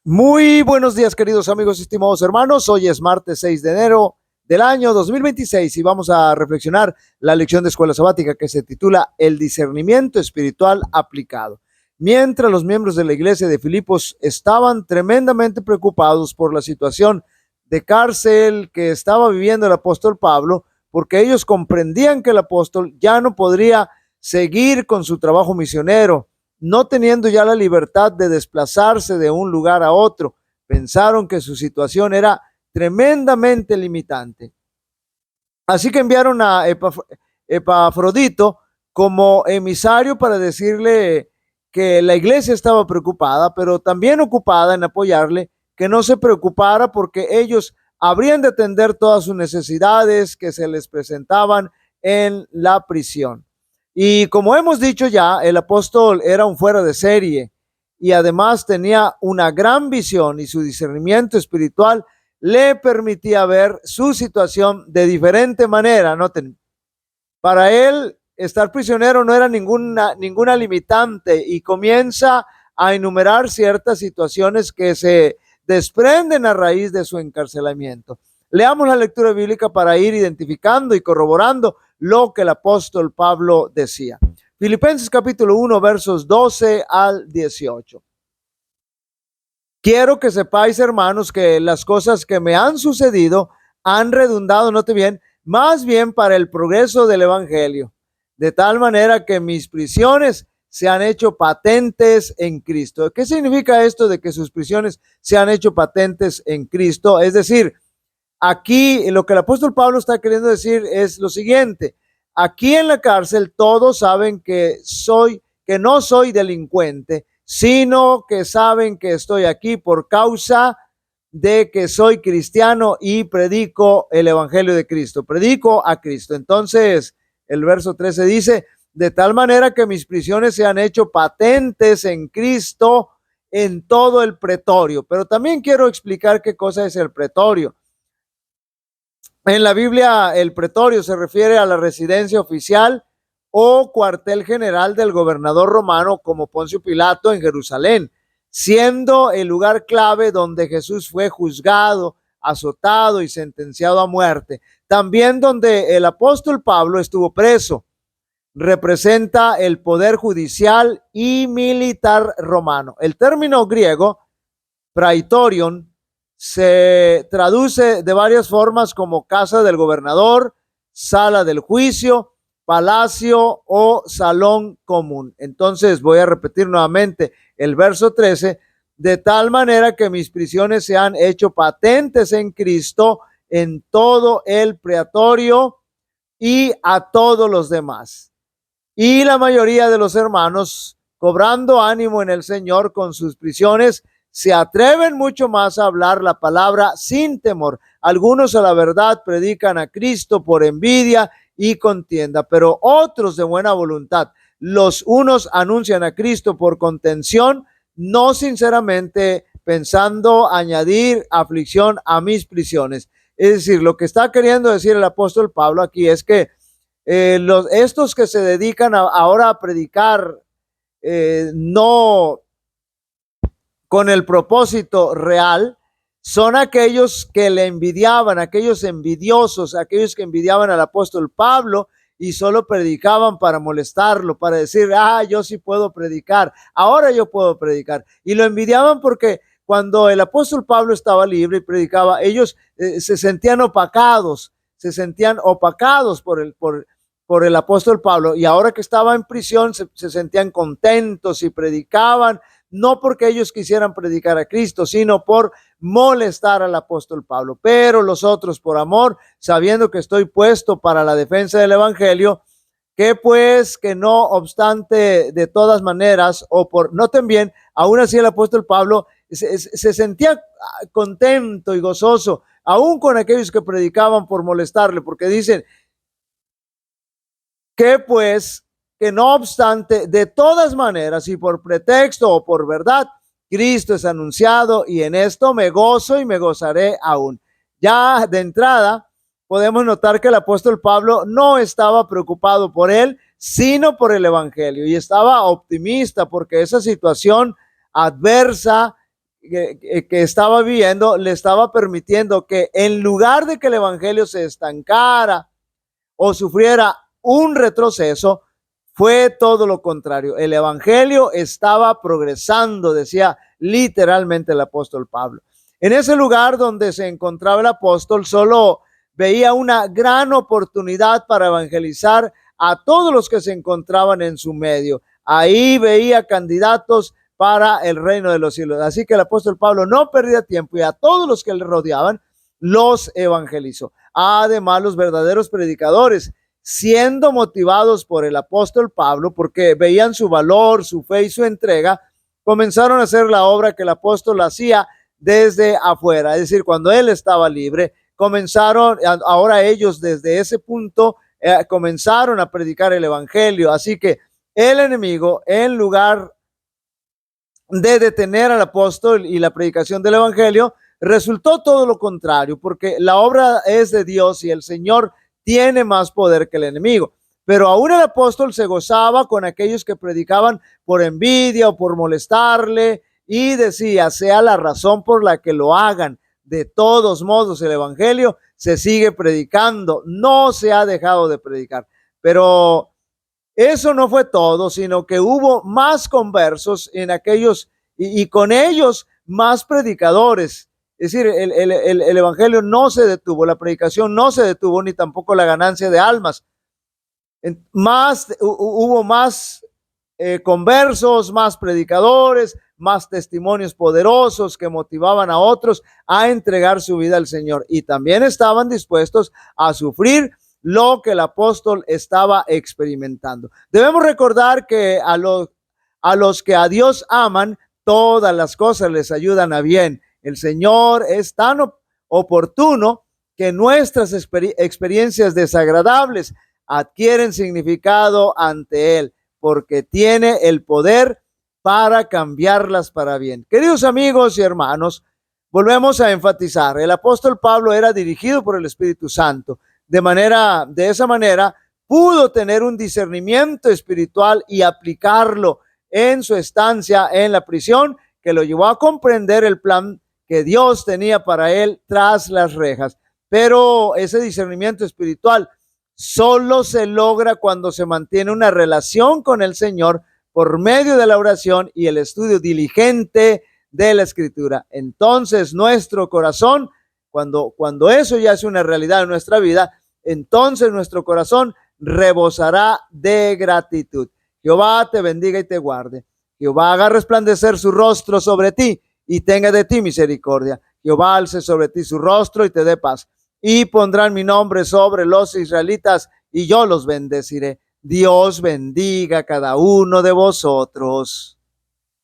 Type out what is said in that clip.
Muy buenos días, queridos amigos, estimados hermanos. Hoy es martes 6 de enero del año 2026 y vamos a reflexionar la lección de escuela sabática que se titula El discernimiento espiritual aplicado. Mientras los miembros de la iglesia de Filipos estaban tremendamente preocupados por la situación de cárcel que estaba viviendo el apóstol Pablo, porque ellos comprendían que el apóstol ya no podría seguir con su trabajo misionero, no teniendo ya la libertad de desplazarse de un lugar a otro. Pensaron que su situación era tremendamente limitante. Así que enviaron a Epafrodito como emisario para decirle que la iglesia estaba preocupada, pero también ocupada en apoyarle, que no se preocupara porque ellos habrían de atender todas sus necesidades que se les presentaban en la prisión. Y como hemos dicho ya, el apóstol era un fuera de serie y además tenía una gran visión, y su discernimiento espiritual le permitía ver su situación de diferente manera. Noten, para él estar prisionero no era ninguna limitante, y comienza a enumerar ciertas situaciones que se desprenden a raíz de su encarcelamiento. Leamos la lectura bíblica para ir identificando y corroborando lo que el apóstol Pablo decía. Filipenses capítulo 1, versos 12 al 18. Quiero que sepáis, hermanos, que las cosas que me han sucedido han redundado, note bien, más bien para el progreso del evangelio, de tal manera que mis prisiones se han hecho patentes en Cristo. ¿Qué significa esto de que sus prisiones se han hecho patentes en Cristo? Es decir, aquí lo que el apóstol Pablo está queriendo decir es lo siguiente: aquí en la cárcel todos saben que no soy delincuente, sino que saben que estoy aquí por causa de que soy cristiano y predico el evangelio de Cristo, predico a Cristo. Entonces, el verso 13 dice: de tal manera que mis prisiones se han hecho patentes en Cristo en todo el pretorio. Pero también quiero explicar qué cosa es el pretorio. En la Biblia, el pretorio se refiere a la residencia oficial o cuartel general del gobernador romano, como Poncio Pilato en Jerusalén, siendo el lugar clave donde Jesús fue juzgado, azotado y sentenciado a muerte. También donde el apóstol Pablo estuvo preso. Representa el poder judicial y militar romano. El término griego, praetorion, se traduce de varias formas como casa del gobernador, sala del juicio, palacio o salón común. Entonces voy a repetir nuevamente el verso 13: de tal manera que mis prisiones se han hecho patentes en Cristo en todo el pretorio y a todos los demás. Y la mayoría de los hermanos, cobrando ánimo en el Señor con sus prisiones, se atreven mucho más a hablar la palabra sin temor. Algunos a la verdad predican a Cristo por envidia y contienda, pero otros de buena voluntad. Los unos anuncian a Cristo por contención, no sinceramente pensando añadir aflicción a mis prisiones. Es decir, lo que está queriendo decir el apóstol Pablo aquí es que estos que se dedican ahora a predicar, no con el propósito real, son aquellos que le envidiaban, aquellos envidiosos, aquellos que envidiaban al apóstol Pablo y solo predicaban para molestarlo, para decir: yo sí puedo predicar, ahora yo puedo predicar. Y lo envidiaban porque cuando el apóstol Pablo estaba libre y predicaba, ellos se sentían opacados por el apóstol Pablo, y ahora que estaba en prisión se sentían contentos y predicaban, no porque ellos quisieran predicar a Cristo, sino por molestar al apóstol Pablo. Pero los otros, por amor, sabiendo que estoy puesto para la defensa del evangelio, que pues que no obstante de todas maneras, noten bien, aún así el apóstol Pablo se sentía contento y gozoso, aún con aquellos que predicaban por molestarle, porque dicen que pues que no obstante, de todas maneras y por pretexto o por verdad, Cristo es anunciado, y en esto me gozo y me gozaré aún. Ya de entrada podemos notar que el apóstol Pablo no estaba preocupado por él, sino por el evangelio, y estaba optimista porque esa situación adversa que estaba viviendo le estaba permitiendo que en lugar de que el evangelio se estancara o sufriera un retroceso, fue todo lo contrario. El evangelio estaba progresando, decía literalmente el apóstol Pablo. En ese lugar donde se encontraba el apóstol, solo veía una gran oportunidad para evangelizar a todos los que se encontraban en su medio. Ahí veía candidatos para el reino de los cielos. Así que el apóstol Pablo no perdía tiempo y a todos los que le rodeaban los evangelizó. Además, los verdaderos predicadores, siendo motivados por el apóstol Pablo, porque veían su valor, su fe y su entrega, comenzaron a hacer la obra que el apóstol hacía desde afuera. Es decir, cuando él estaba libre, comenzaron, ahora ellos desde ese punto comenzaron a predicar el evangelio. Así que el enemigo, en lugar de detener al apóstol y la predicación del evangelio, resultó todo lo contrario, porque la obra es de Dios y el Señor tiene más poder que el enemigo. Pero aún el apóstol se gozaba con aquellos que predicaban por envidia o por molestarle, y decía, sea la razón por la que lo hagan, de todos modos el evangelio se sigue predicando, no se ha dejado de predicar. Pero eso no fue todo, sino que hubo más conversos en aquellos y con ellos más predicadores. Es decir, el evangelio no se detuvo, la predicación no se detuvo, ni tampoco la ganancia de almas. Hubo más conversos, más predicadores, más testimonios poderosos que motivaban a otros a entregar su vida al Señor. Y también estaban dispuestos a sufrir lo que el apóstol estaba experimentando. Debemos recordar que a los que a Dios aman, todas las cosas les ayudan a bien. El Señor es tan oportuno que nuestras experiencias desagradables adquieren significado ante Él, porque tiene el poder para cambiarlas para bien. Queridos amigos y hermanos, volvemos a enfatizar, el apóstol Pablo era dirigido por el Espíritu Santo. De esa manera, pudo tener un discernimiento espiritual y aplicarlo en su estancia en la prisión, que lo llevó a comprender el plan que Dios tenía para él tras las rejas. Pero ese discernimiento espiritual solo se logra cuando se mantiene una relación con el Señor por medio de la oración y el estudio diligente de la Escritura. Entonces nuestro corazón, cuando eso ya es una realidad en nuestra vida, entonces nuestro corazón rebosará de gratitud. Jehová te bendiga y te guarde. Jehová haga resplandecer su rostro sobre ti y tenga de ti misericordia. Jehová alce sobre ti su rostro y te dé paz. Y pondrán mi nombre sobre los israelitas y yo los bendeciré. Dios bendiga a cada uno de vosotros.